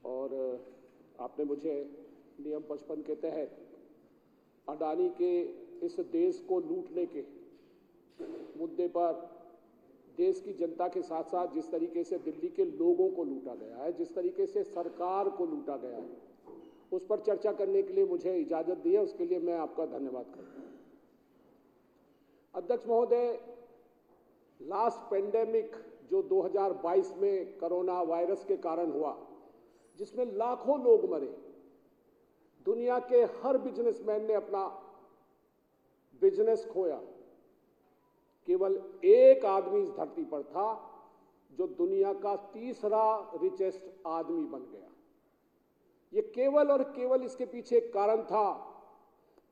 और आपने मुझे नियम 55 के तहत अडानी के इस देश को लूटने के मुद्दे पर देश की जनता के साथ साथ जिस तरीके से दिल्ली के लोगों को लूटा गया है, जिस तरीके से सरकार को लूटा गया है, उस पर चर्चा करने के लिए मुझे इजाजत दी है, उसके लिए मैं आपका धन्यवाद करता हूं। अध्यक्ष महोदय, लास्ट पेंडेमिक जो 2022 में कोरोना वायरस के कारण हुआ, जिसमें लाखों लोग मरे, दुनिया के हर बिजनेसमैन ने अपना बिजनेस खोया, केवल एक आदमी इस धरती पर था जो दुनिया का तीसरा रिचेस्ट आदमी बन गया। ये केवल और केवल इसके पीछे एक कारण था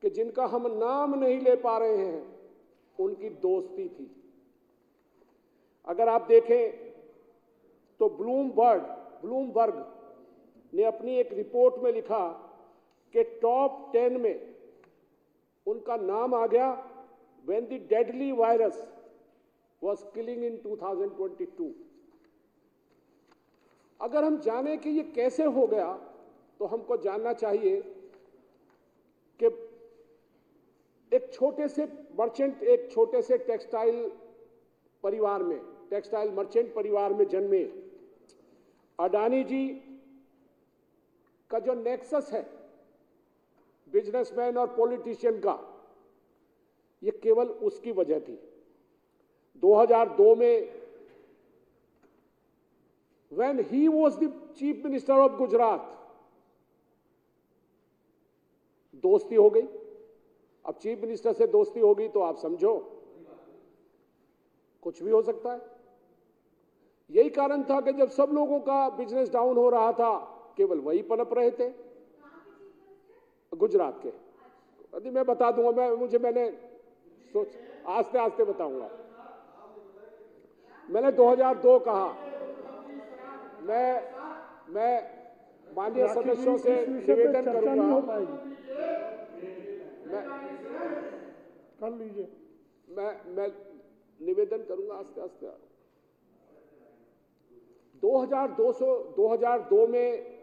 कि जिनका हम नाम नहीं ले पा रहे हैं, उनकी दोस्ती थी। अगर आप देखें तो ब्लूमबर्ग ने अपनी एक रिपोर्ट में लिखा कि टॉप 10 में उनका नाम आ गया when the deadly virus was killing in 2022। अगर हम जाने कि ये कैसे हो गया तो हमको जानना चाहिए कि एक छोटे से टेक्सटाइल मर्चेंट परिवार में जन्मे अडानी जी का जो नेक्सस है बिजनेसमैन और पॉलिटिशियन का, ये केवल उसकी वजह थी। 2002 में when he was the chief minister of Gujarat, दोस्ती हो गई। अब चीफ मिनिस्टर से दोस्ती होगी तो आप समझो कुछ भी हो सकता है। यही कारण था कि जब सब लोगों का बिजनेस डाउन हो रहा था, केवल वही पनप रहे थे। गुजरात के, यदि मैं बता दूंगा, मैंने सोच आस्ते आस्ते बताऊंगा। मैंने 2002 कहा। मैं माननीय सदस्यों से निवेदन करूंगा, कर लीजिए। मैं निवेदन करूंगा आस्ते आस्ते। 2002 में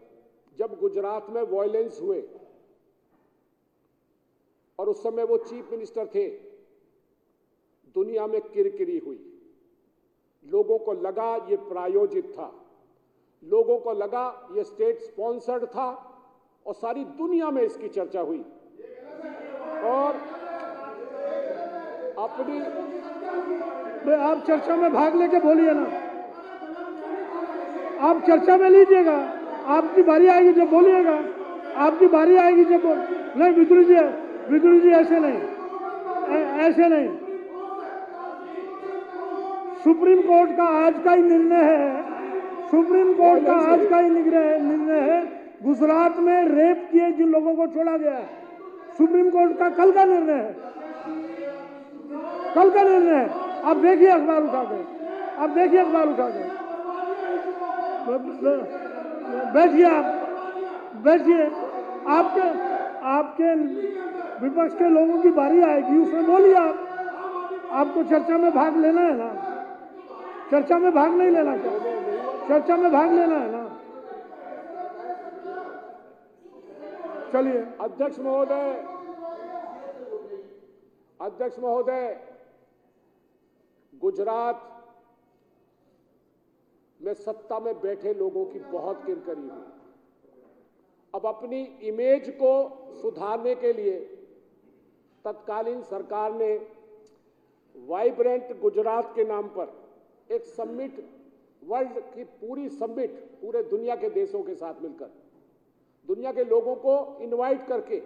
जब गुजरात में वायलेंस हुए और उस समय वो चीफ मिनिस्टर थे, दुनिया में किरकिरी हुई। लोगों को लगा ये प्रायोजित था, लोगों को लगा ये स्टेट स्पॉन्सर्ड था, और सारी दुनिया में इसकी चर्चा हुई। और अपनी आप चर्चा में भाग लेके बोलिए ना, आप चर्चा में लीजिएगा। आपकी बारी आएगी जब बोलिएगा, आपकी बारी आएगी जब नहीं विद्रोही जी ऐसे नहीं। सुप्रीम कोर्ट का आज का ही निर्णय है, गुजरात में रेप किए जिन लोगों को छोड़ा गया, सुप्रीम कोर्ट का कल का निर्णय है। आप देखिए अखबार उठा के, बैठिए। आपके विपक्ष के लोगों की बारी आएगी, उसमें बोलिए। आपको चर्चा में भाग लेना है ना, चर्चा में भाग नहीं लेना, चर्चा में भाग लेना है ना। चलिए। अध्यक्ष महोदय, गुजरात में सत्ता में बैठे लोगों की बहुत किरकिरी हुई। अब अपनी इमेज को सुधारने के लिए तत्कालीन सरकार ने वाइब्रेंट गुजरात के नाम पर एक समिट, वर्ल्ड की पूरी समिट, पूरे दुनिया के देशों के साथ मिलकर दुनिया के लोगों को इनवाइट करके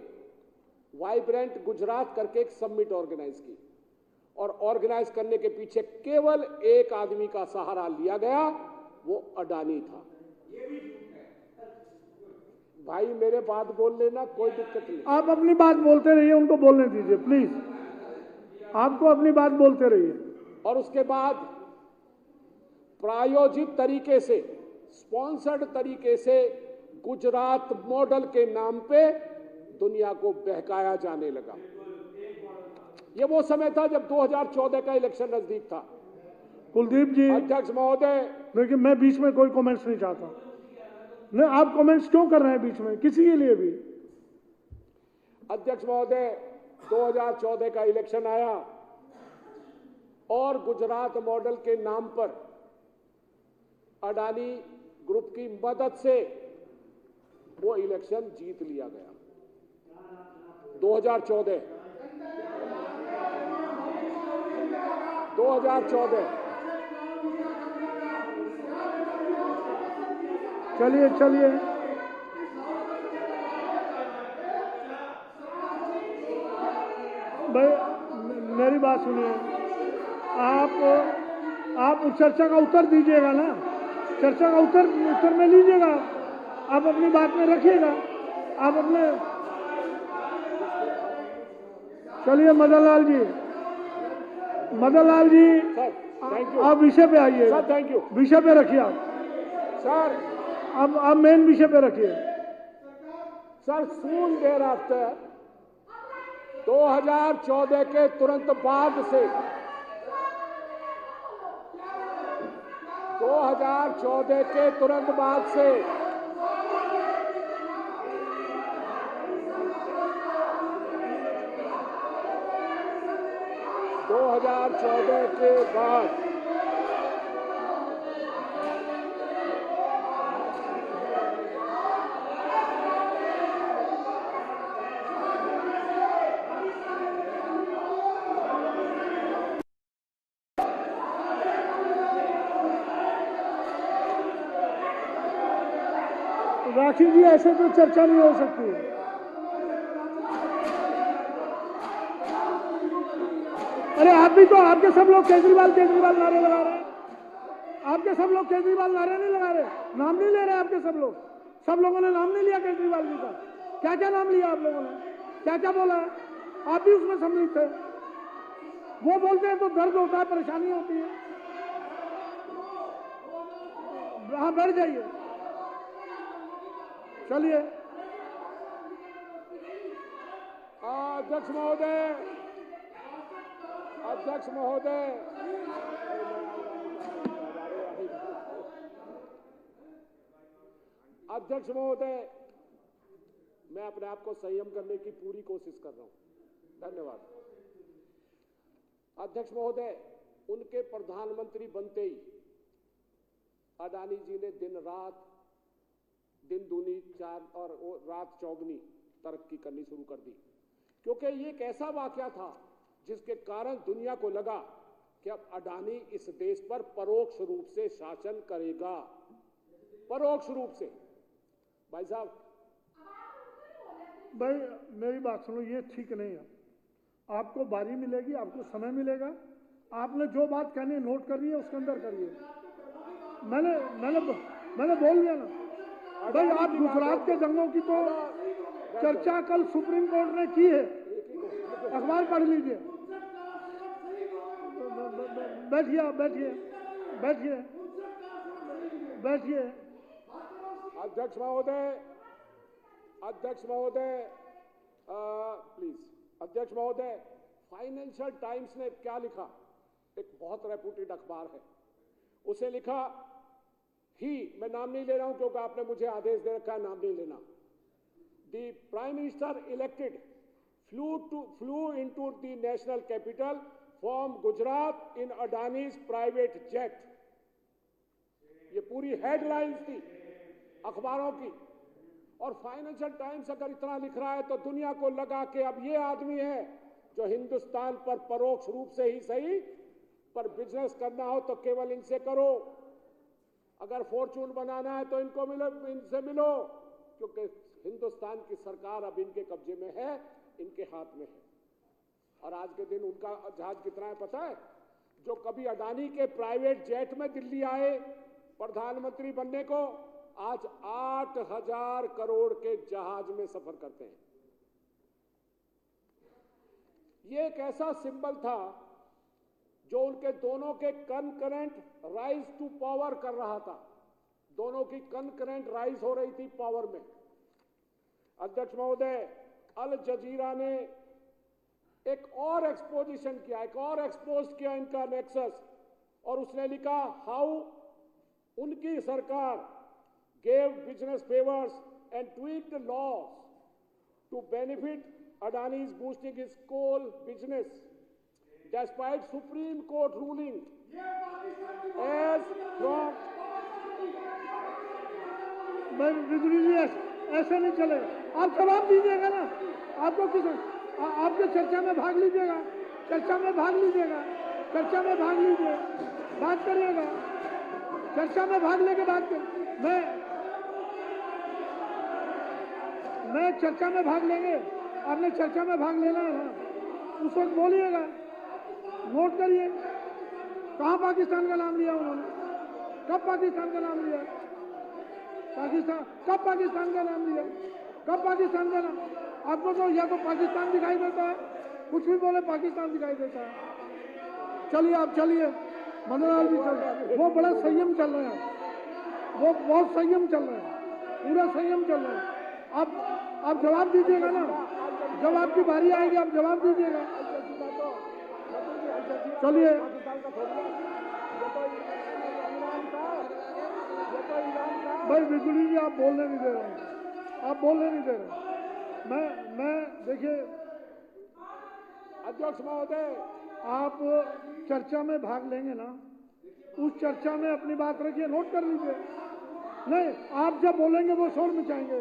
वाइब्रेंट गुजरात करके एक समिट ऑर्गेनाइज की। और ऑर्गेनाइज करने के पीछे केवल एक आदमी का सहारा लिया गया, वो अडानी था। भाई मेरे बात बोल लेना, कोई दिक्कत नहीं। आप अपनी बात बोलते रहिए, उनको बोलने दीजिए प्लीज। आपको अपनी बात बोलते रहिए। और उसके बाद प्रायोजित तरीके से, स्पॉन्सर्ड तरीके से गुजरात मॉडल के नाम पे दुनिया को बहकाया जाने लगा। ये वो समय था जब 2014 का इलेक्शन नजदीक था। कुलदीप जी, अध्यक्ष महोदय, लेकिन मैं बीच में कोई कमेंट्स नहीं चाहता। नहीं, आप कमेंट्स क्यों कर रहे हैं बीच में किसी के लिए भी? अध्यक्ष महोदय, 2014 का इलेक्शन आया और गुजरात मॉडल के नाम पर अडानी ग्रुप की मदद से वो इलेक्शन जीत लिया गया। 2014 चलिए चलिए, भाई मेरी बात सुनिए। आप उस चर्चा का उत्तर दीजिएगा ना, चर्चा का उत्तर में लीजिएगा। आप अपनी बात में रखिएगा। आप अपने चलिए मदन लाल जी आप विषय पे आइए। Sir thank you. विषय पे रखिए आप सर। आप मेन विषय पे रखिए सर। सून देर आफ्टर 2014 के तुरंत बाद से 2014 के तुरंत बाद से 2014 के बाद राखी जी, ऐसे तो चर्चा नहीं हो सकती। अरे आप भी तो, आपके सब लोग केजरीवाल नारे लगा रहे हैं। आपके सब लोग केजरीवाल नारे नहीं लगा रहे, नाम नहीं ले रहे आपके सब लोगों ने नाम नहीं लिया केजरीवाल जी का। क्या क्या नाम लिया आप लोगों ने, क्या क्या बोला है? आप भी उसमें सम्मिलित थे। वो बोलते हैं तो दर्द होता है, परेशानी होती है। हाँ, बैठ जाइए। चलिए अध्यक्ष महोदय, अध्यक्ष महोदय, अध्यक्ष महोदय, मैं अपने आप को संयम करने की पूरी कोशिश कर रहा हूं। धन्यवाद। अध्यक्ष महोदय, उनके प्रधानमंत्री बनते ही अडानी जी ने दिन दूनी चार और रात चौगनी तरक्की करनी शुरू कर दी, क्योंकि ये एक ऐसा वाकया था जिसके कारण दुनिया को लगा कि अब अडानी इस देश पर परोक्ष रूप से शासन करेगा। परोक्ष रूप से। भाई साहब, भाई मेरी बात सुनो, ये ठीक नहीं है। आपको बारी मिलेगी, आपको समय मिलेगा। आपने जो बात कहनी है नोट करिए, उसके अंदर करिए। मैंने बोल दिया ना भाई। आप गुजरात के दंगों की तो चर्चा कल सुप्रीम कोर्ट ने की है, अखबार पढ़ लीजिए। बैठिए आप, बैठिए। अध्यक्ष महोदय, प्लीज। अध्यक्ष महोदय, फाइनेंशियल टाइम्स ने क्या लिखा? एक बहुत रेप्यूटेड अखबार है, उसे लिखा मैं नाम नहीं ले रहा हूं क्योंकि आपने मुझे आदेश दे रखा है नाम नहीं लेना। The prime minister elected flew into the national capital from Gujarat in Adani's private jet। ये पूरी हेडलाइंस थी अखबारों की। और फाइनेंशियल टाइम्स अगर इतना लिख रहा है तो दुनिया को लगा कि अब ये आदमी है जो हिंदुस्तान पर परोक्ष रूप से ही सही, पर बिजनेस करना हो तो केवल इनसे करो। अगर फॉर्चून बनाना है तो इनसे मिलो, क्योंकि हिंदुस्तान की सरकार अब इनके कब्जे में है, इनके हाथ में है। और आज के दिन उनका जहाज कितना है पता है? जो कभी अडानी के प्राइवेट जेट में दिल्ली आए प्रधानमंत्री बनने को, आज 8,000 करोड़ के जहाज में सफर करते हैं। ये एक ऐसा सिंबल था जो उनके दोनों के कनकरेंट राइज टू पावर कर रहा था। दोनों की कनकरेंट राइज हो रही थी पावर में। अध्यक्ष महोदय, अल जजीरा ने एक और एक्सपोजिशन किया, एक और एक्सपोज किया इनका नेक्सस, और उसने लिखा हाउ उनकी सरकार gave business favors and tweaked the laws to benefit Adani's boosting his coal business, despite Supreme Court ruling as from बिजली जी ऐसे नहीं चले। आप जवाब दीजिएगा ना, आपको किस आपके चर्चा में भाग लीजिएगा, चर्चा में भाग लीजिएगा, चर्चा में भाग लीजिए, बात करिएगा, चर्चा में भाग लेके बात कर। मैं चर्चा में भाग लेंगे, आपने चर्चा में भाग लेना है ना, उस वक्त बोलिएगा, नोट करिए। कहाँ पाकिस्तान का नाम लिया उन्होंने? कब पाकिस्तान का नाम लिया? पाकिस्तान कब पाकिस्तान का नाम लिया? कब पाकिस्तान का नाम? आपको तो या तो पाकिस्तान दिखाई देता है, कुछ भी बोले पाकिस्तान दिखाई देता है। चलिए आप चलिए, मनोहर भी चल रहा है, वो बड़ा संयम चल रहे हैं, वो बहुत संयम चल रहे हैं, पूरा संयम चल रहा है। आप जवाब दीजिएगा ना, जब आपकी बारी आएगी आप जवाब दीजिएगा। चलिए भाई बिजली जी आप बोलने नहीं दे रहे हैं, आप बोलने नहीं दे रहे। मैं देखिए अध्यक्ष महोदय, आप चर्चा में भाग लेंगे ना, उस चर्चा में अपनी बात रखिए, नोट कर लीजिए। नहीं, आप जब बोलेंगे वो शोर मचाएंगे,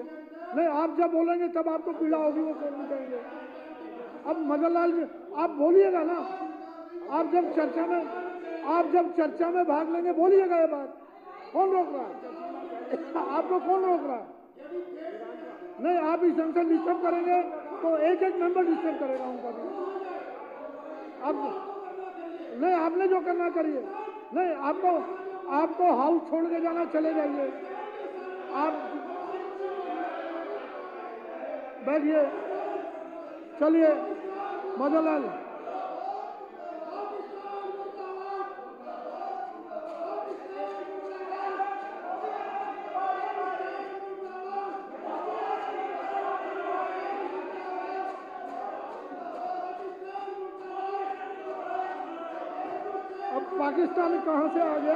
नहीं आप जब बोलेंगे तब आपको पीड़ा होगी, वो शोर मचाएंगे। अब मदन लाल जी आप बोलिएगा ना, आप जब चर्चा में भाग लेंगे बोलिएगा ये बात। कौन रोक रहा है आपको? कौन रोक रहा है? नहीं, आप इस ढंग से डिस्टर्ब करेंगे तो एक एक मेंबर डिस्टर्ब करेगा उनका भी। अब नहीं, आपने जो करना करिए। नहीं, आपको हाउस छोड़ के जाना, चले जाइए, आप बैठिए। चलिए मदन लाल, पाकिस्तान कहां से आ गया?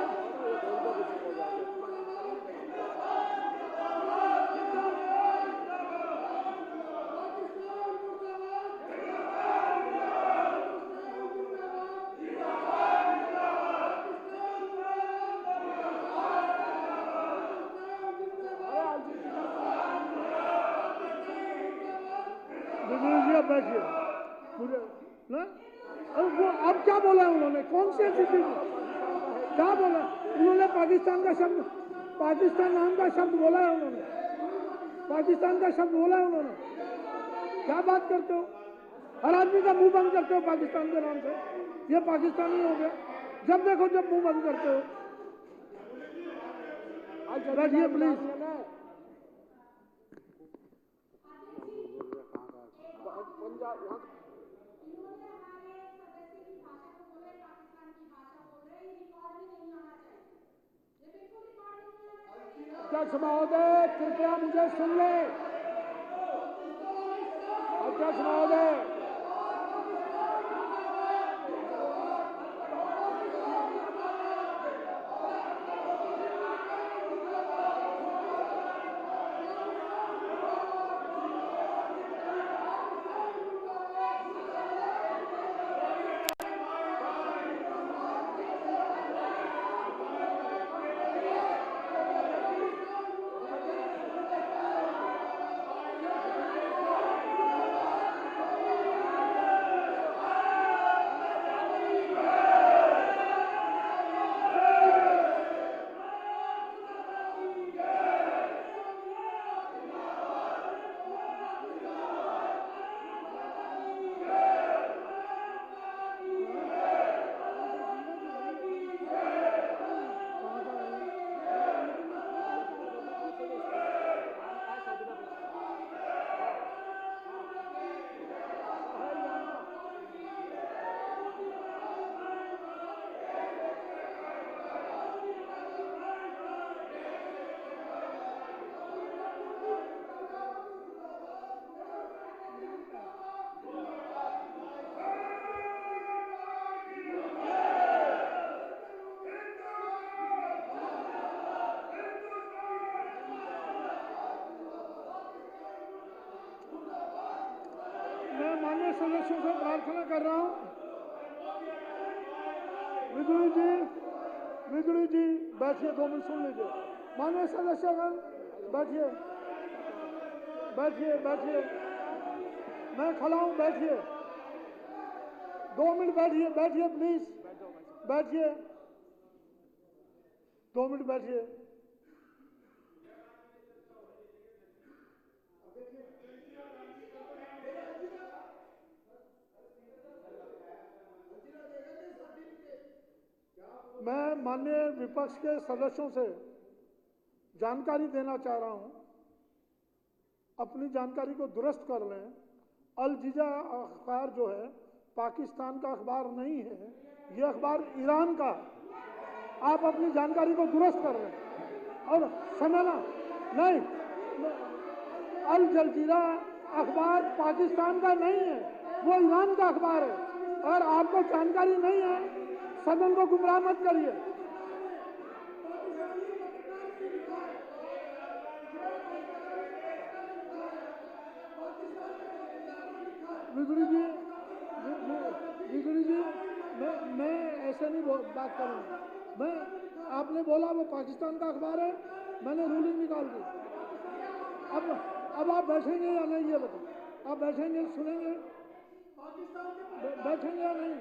बैठिए मुझे ना, वो अब क्या बोला उन्होंने? कौन सी स्थिति में क्या बोला उन्होंने? पाकिस्तान का शब्द, पाकिस्तान नाम का शब्द बोला है उन्होंने, पाकिस्तान का शब्द बोला है उन्होंने। क्या बात करते हो? हर आदमी का मुंह बंद करते हो पाकिस्तान के नाम से, ये पाकिस्तानी हो गया। जब देखो जब मुंह बंद करते हो। बैठिए प्लीज। अध्यक्ष महोदय कृपया मुझे सुन ले। अध्यक्ष महोदय, सदस्यों से प्रार्थना कर रहा हूं, विगुड़ी जी बैठिए, 2 मिनट सुन लीजिए। माननीय सदस्यगण बैठिए, बैठिए, बैठिए, मैं खड़ा हूं, बैठिए, 2 मिनट बैठिए, बैठिए प्लीज, बैठिए, 2 मिनट बैठिए। मैं माननीय विपक्ष के सदस्यों से जानकारी देना चाह रहा हूं, अपनी जानकारी को दुरुस्त कर लें। अल जजीरा अखबार जो है पाकिस्तान का अखबार नहीं है, ये अखबार ईरान का। आप अपनी जानकारी को दुरुस्त कर लें और समझना नहीं, अल जजीरा अखबार पाकिस्तान का नहीं है, वो ईरान का अखबार है। अगर आपको जानकारी नहीं है, सदन को गुमराह मत करिए। विगुड़ी जी, मैं ऐसे नहीं बात करूंगा। मैं, आपने बोला वो पाकिस्तान का अखबार है, मैंने रूलिंग निकाल दी। अब आप बैठेंगे या नहीं ये बताओ, आप बैठेंगे, सुनेंगे, बैठेंगे या नहीं?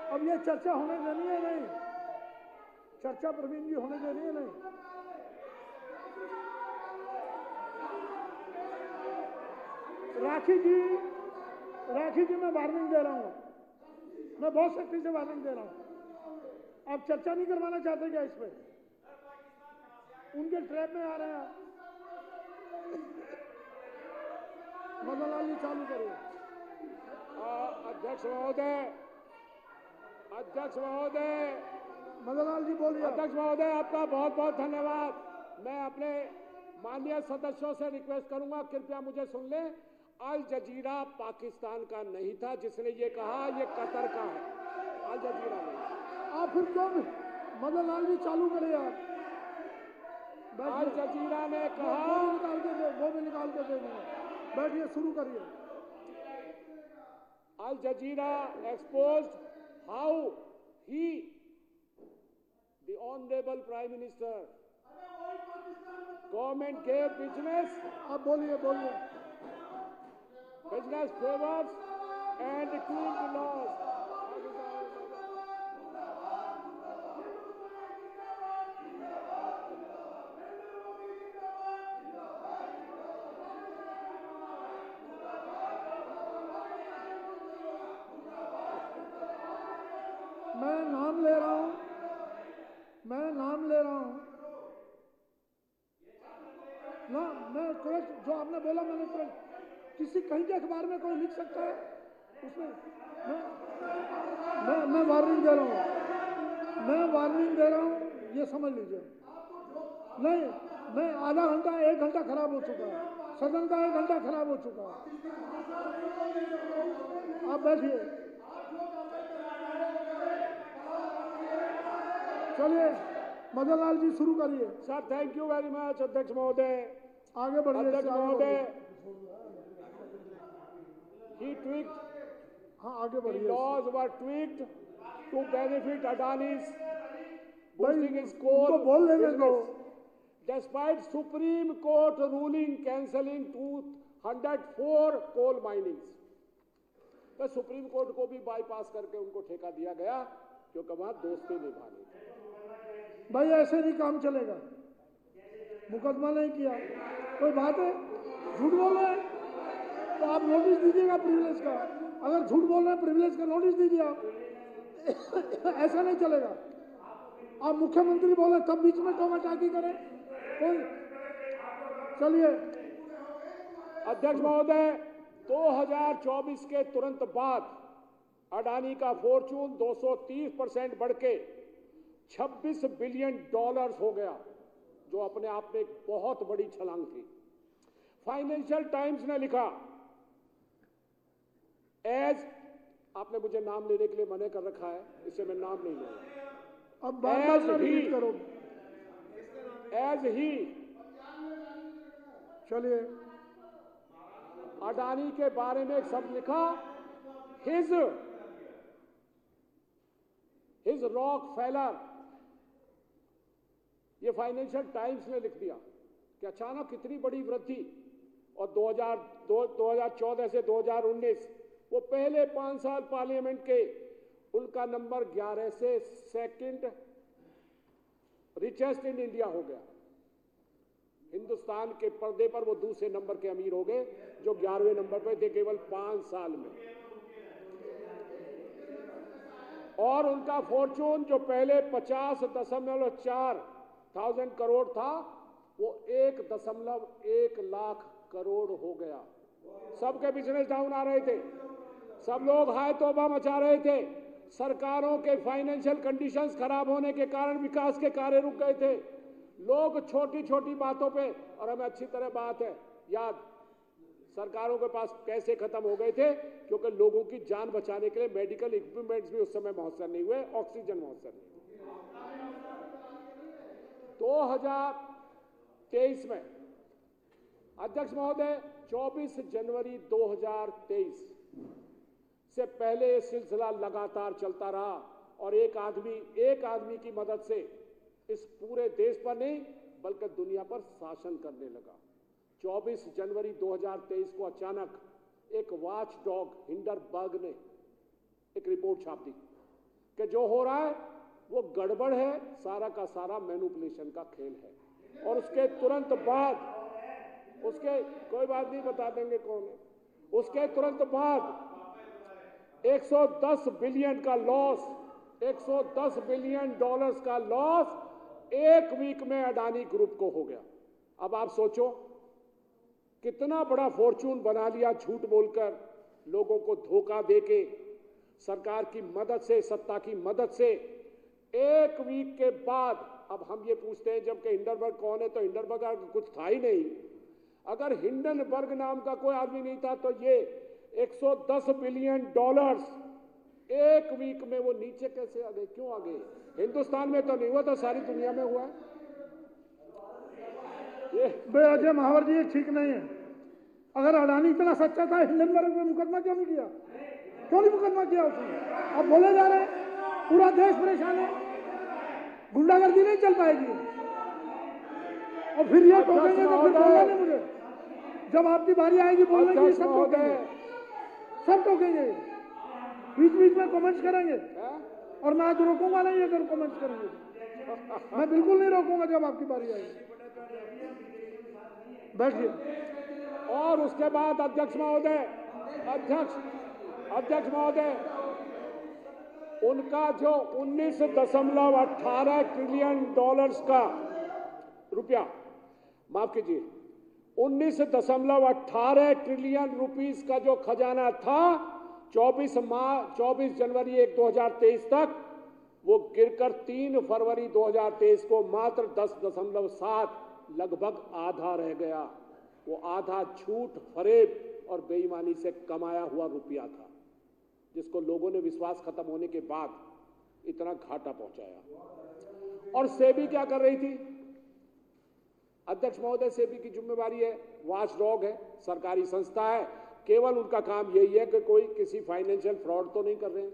अब ये चर्चा होने देनी है नहीं? चर्चा प्रवीण जी होने देनी है नहीं? राखी जी मैं वार्निंग दे रहा हूं, मैं बहुत सख्ती से वार्निंग दे रहा हूं। आप चर्चा नहीं करवाना चाहते क्या इस पे? उनके ट्रैप में आ रहे हैं आप। मदन लाल जी चालू करिए। अध्यक्ष महोदय, मदन लाल जी बोलिए। अध्यक्ष महोदय, आपका बहुत बहुत धन्यवाद। मैं अपने माननीय सदस्यों से रिक्वेस्ट करूंगा, कृपया मुझे सुन लें। अल जजीरा पाकिस्तान का नहीं था, जिसने ये कहा ये कतर का है, अल जजीरा नहीं। आप फिर क्यों? मदन लाल जी चालू करिए आप। अल जजीरा ने कहा, वो भी निकाल के दे देंगे। बैठिए, शुरू करिए। Al Jazeera exposed how he, the Honorable Prime Minister, government gave business favors and tweaked laws. मैं नाम ले रहा हूं, ना, मैं तुरंत जो आपने बोला मैंने तुरंत, किसी कहीं के अखबार में कोई लिख सकता है उसमें? मैं वार्निंग दे रहा हूं, ये समझ लीजिए। नहीं, मैं आधा घंटा 1 घंटा खराब हो चुका है, सदन का 1 घंटा खराब हो चुका है। आप बैठिए, चलिए मदन लाल जी शुरू करिए। Sir, thank you very much. अध्यक्ष महोदय, आगे बढ़िए। अध्यक्ष महोदय, he tweaked, हाँ आगे बढ़िए। the laws were tweaked to benefit Adani's boosting his coal बोल लेने दो। Despite Supreme Court ruling cancelling 204 coal minings, तो सुप्रीम कोर्ट को भी बाईपास करके उनको ठेका दिया गया, क्योंकि वहां दोस्ती निभानी थी। भाई ऐसे नहीं काम चलेगा, मुकदमा नहीं किया, कोई बात है? झूठ बोल रहे हैं तो आप नोटिस दीजिएगा प्रिविलेज का। अगर झूठ बोल रहे हैं प्रिविलेज का नोटिस दीजिए आप। ऐसा नहीं चलेगा। आप मुख्यमंत्री बोले तब बीच में टोका टाकी करें कोई? चलिए अध्यक्ष महोदय, 2024 के तुरंत बाद अडानी का फॉर्चून 230% बढ़ के $26 बिलियन हो गया, जो अपने आप में एक बहुत बड़ी छलांग थी। फाइनेंशियल टाइम्स ने लिखा, एज आपने मुझे नाम लेने के लिए मना कर रखा है, इससे मैं नाम नहीं लूंगा। अब बार-बार रिपीट करो। एज ही चलिए, अडानी के बारे में एक शब्द लिखा, हिज रॉक फेलर। ये फाइनेंशियल टाइम्स ने लिख दिया कि अचानक इतनी बड़ी वृद्धि, और 2014 से 2019 वो पहले 5 साल पार्लियामेंट के, उनका नंबर 11 से सेकंड रिचेस्ट इन इंडिया हो गया। हिंदुस्तान के पर्दे पर वो दूसरे नंबर के अमीर हो गए, जो 11वें नंबर पर थे केवल 5 साल में। और उनका फॉर्चून जो पहले 50.4 करोड़ था, वो 1.1 लाख करोड़ हो गया। सबके बिजनेस डाउन आ रहे थे, सब लोग हाय तौबा मचा रहे थे। सरकारों के फाइनेंशियल कंडीशंस खराब होने के कारण विकास के कार्य रुक गए थे। लोग छोटी छोटी बातों पे, और हमें अच्छी तरह बात है याद, सरकारों के पास पैसे खत्म हो गए थे क्योंकि लोगों की जान बचाने के लिए मेडिकल इक्विपमेंट्स भी उस समय मौसर नहीं हुए, ऑक्सीजन मौसर नहीं हुए। 2023 में अध्यक्ष महोदय 24 जनवरी 2023 से पहले ये सिलसिला लगातार चलता रहा, और एक आदमी की मदद से इस पूरे देश पर नहीं बल्कि दुनिया पर शासन करने लगा। 24 जनवरी 2023 को अचानक एक वॉच डॉग हिंडरबर्ग ने एक रिपोर्ट छाप दी कि जो हो रहा है वो गड़बड़ है, सारा का सारा मैनिपुलेशन का खेल है। और उसके तुरंत बाद, उसके कोई बात नहीं, बता देंगे कौन है, उसके तुरंत बाद 110 बिलियन का लॉस, 110 बिलियन डॉलर्स का लॉस एक वीक में अडानी ग्रुप को हो गया। अब आप सोचो कितना बड़ा फॉर्चून बना लिया झूठ बोलकर, लोगों को धोखा देके, सरकार की मदद से, सत्ता की मदद से। एक वीक के बाद अब हम ये पूछते हैं जबकि हिंडनबर्ग कौन है, तो हिंडनबर्ग का कुछ था ही नहीं। अगर हिंडनबर्ग नाम का कोई आदमी नहीं था तो ये 110 बिलियन डॉलर्स एक वीक में वो नीचे कैसे आ गए, क्यों आ गए? हिंदुस्तान में तो नहीं हुआ, तो सारी दुनिया में हुआ है। ये अजय महावर जी, ये ठीक नहीं है। अगर अडानी इतना सच्चा था, हिंडनबर्ग पे मुकदमा क्यों नहीं किया? क्यों नहीं मुकदमा किया उसने? अब बोले जा रहे हैं पूरा देश परेशान है, गुंडागर्दी नहीं चल पाएगी। और फिर ये टोकेंगे तो फिर बोलना नहीं मुझे। जब आपकी बारी आएगी बोलने की, सब टोकेंगे, सब टोकेंगे, बीच बीच में कमेंट्स करेंगे, और मैं आज रोकूंगा नहीं अगर कमेंट्स करेंगे। मैं बिल्कुल नहीं रोकूंगा जब आपकी बारी आएगी। बैठिए। और उसके बाद अध्यक्ष महोदय, उनका जो 19.18 ट्रिलियन डॉलर्स का रुपया, माफ कीजिए, 19.18 ट्रिलियन रुपीस का जो खजाना था 24 जनवरी 2023 तक, वो गिरकर 3 फरवरी 2023 को मात्र 10.7, लगभग आधा रह गया। वो आधा झूठ, फरेब और बेईमानी से कमाया हुआ रुपया था, जिसको लोगों ने विश्वास खत्म होने के बाद इतना घाटा पहुंचाया। और सेबी क्या कर रही थी? अध्यक्ष महोदय, सेबी की जिम्मेवारी है, वॉच डॉग है, सरकारी संस्था है, केवल उनका काम यही है कि कोई किसी फाइनेंशियल फ्रॉड तो नहीं कर रहे हैं,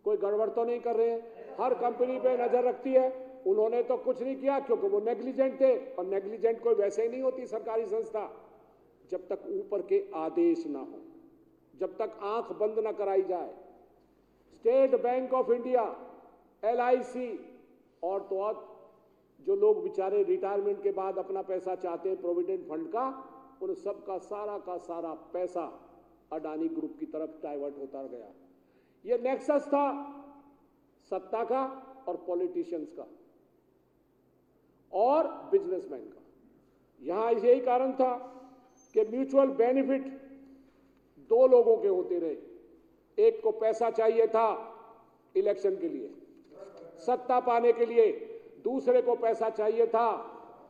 कोई गड़बड़ तो नहीं कर रहे हैं, हर कंपनी पे नजर रखती है। उन्होंने तो कुछ नहीं किया क्योंकि वो नेग्लिजेंट थे, और नेग्लिजेंट कोई वैसे ही नहीं होती सरकारी संस्था जब तक ऊपर के आदेश ना हो, जब तक आंख बंद ना कराई जाए। State bank of India, LIC और तो और जो लोग बेचारे रिटायरमेंट के बाद अपना पैसा चाहते हैं प्रोविडेंट फंड का, उन सब का सारा पैसा अडानी ग्रुप की तरफ डाइवर्ट होता गया। ये नेक्सस था सत्ता का और पॉलिटिशियंस का और बिजनेसमैन का। यहां यही कारण था कि म्यूचुअल बेनिफिट दो लोगों के होते रहे। एक को पैसा चाहिए था इलेक्शन के लिए, सत्ता पाने के लिए, दूसरे को पैसा चाहिए था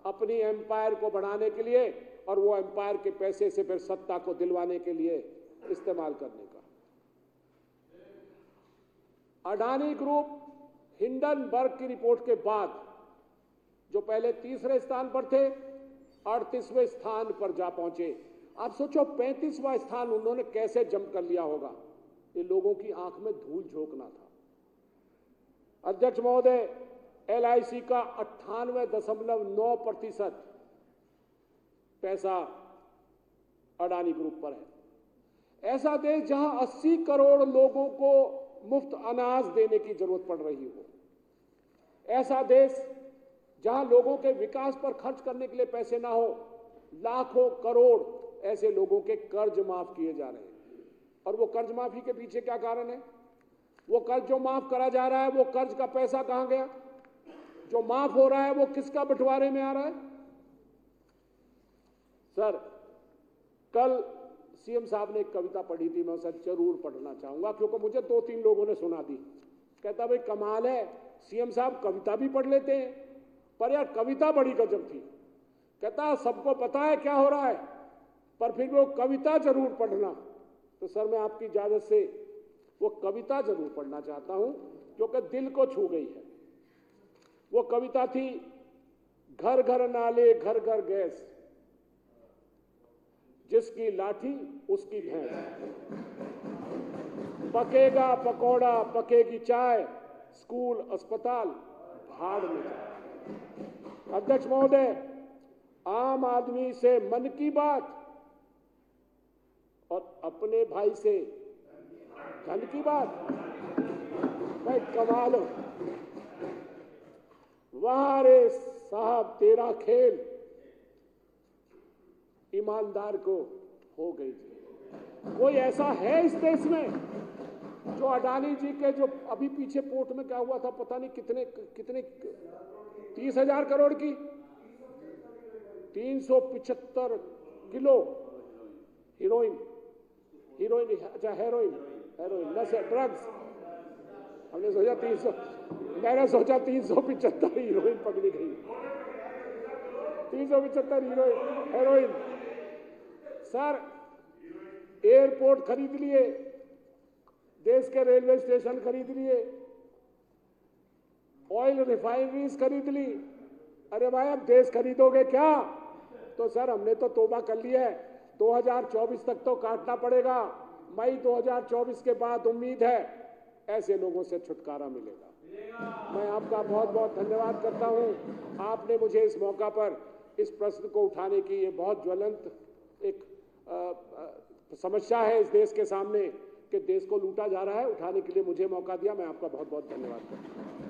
अपनी एम्पायर को बढ़ाने के लिए, और वो एम्पायर के पैसे से फिर सत्ता को दिलवाने के लिए इस्तेमाल करने का। अडानी ग्रुप हिंडनबर्ग की रिपोर्ट के बाद जो पहले तीसरे स्थान पर थे 38वें स्थान पर जा पहुंचे। आप सोचो 35वां स्थान उन्होंने कैसे जंप कर लिया होगा। ये लोगों की आंख में धूल झोंकना था। अध्यक्ष महोदय, LIC का 98.9% पैसा अडानी ग्रुप पर है। ऐसा देश जहां 80 करोड़ लोगों को मुफ्त अनाज देने की जरूरत पड़ रही हो, ऐसा देश जहां लोगों के विकास पर खर्च करने के लिए पैसे ना हो, लाखों करोड़ ऐसे लोगों के कर्ज माफ किए जा रहे हैं। और वो कर्ज माफी के पीछे क्या कारण है? वो कर्ज जो माफ करा जा रहा है, वो कर्ज का पैसा कहां गया? जो माफ हो रहा है वो किसका बंटवारे में आ रहा है? सर, कल सीएम साहब ने एक कविता पढ़ी थी, मैं उसे जरूर पढ़ना चाहूंगा क्योंकि मुझे 2-3 लोगों ने सुना दी। कहता भाई कमाल है, सीएम साहब कविता भी पढ़ लेते हैं, पर यार कविता बड़ी गजब थी। कहता सबको पता है क्या हो रहा है, पर फिर वो कविता जरूर पढ़ना। तो सर, मैं आपकी इजाजत से वो कविता जरूर पढ़ना चाहता हूं क्योंकि दिल को छू गई है। वो कविता थी, घर घर नाले घर घर गैस, जिसकी लाठी उसकी भैंस, पकेगा पकौड़ा पकेगी चाय, स्कूल अस्पताल भाड़ में जाए। अध्यक्ष महोदय, आम आदमी से मन की बात और अपने भाई से धन की बात, भाई कमाल हो। वाह रे साहब, तेरा खेल ईमानदार को हो गई जी। कोई ऐसा है इस देश में जो अडानी जी के, जो अभी पीछे पोर्ट में क्या हुआ था पता नहीं कितने 30,000 करोड़ की 375 किलो हेरोइन, अच्छा हेरोइन नशे ड्रग्स, हमने सोचा 300, मैंने सोचा 375 हीरोइन पकड़ी गई, 375 हेरोइन। सर, एयरपोर्ट खरीद लिए, देश के रेलवे स्टेशन खरीद लिए, ऑयल रिफाइनरीज खरीद ली। अरे भाई, अब देश खरीदोगे क्या? तो सर, हमने तो तौबा कर लिया है, 2024 तक तो काटना पड़ेगा। मई 2024 के बाद उम्मीद है ऐसे लोगों से छुटकारा मिलेगा। मैं आपका बहुत बहुत धन्यवाद करता हूं। आपने मुझे इस मौका पर इस प्रश्न को उठाने की, ये बहुत ज्वलंत एक समस्या है इस देश के सामने कि देश को लूटा जा रहा है, उठाने के लिए मुझे मौका दिया। मैं आपका बहुत बहुत धन्यवाद करता हूं।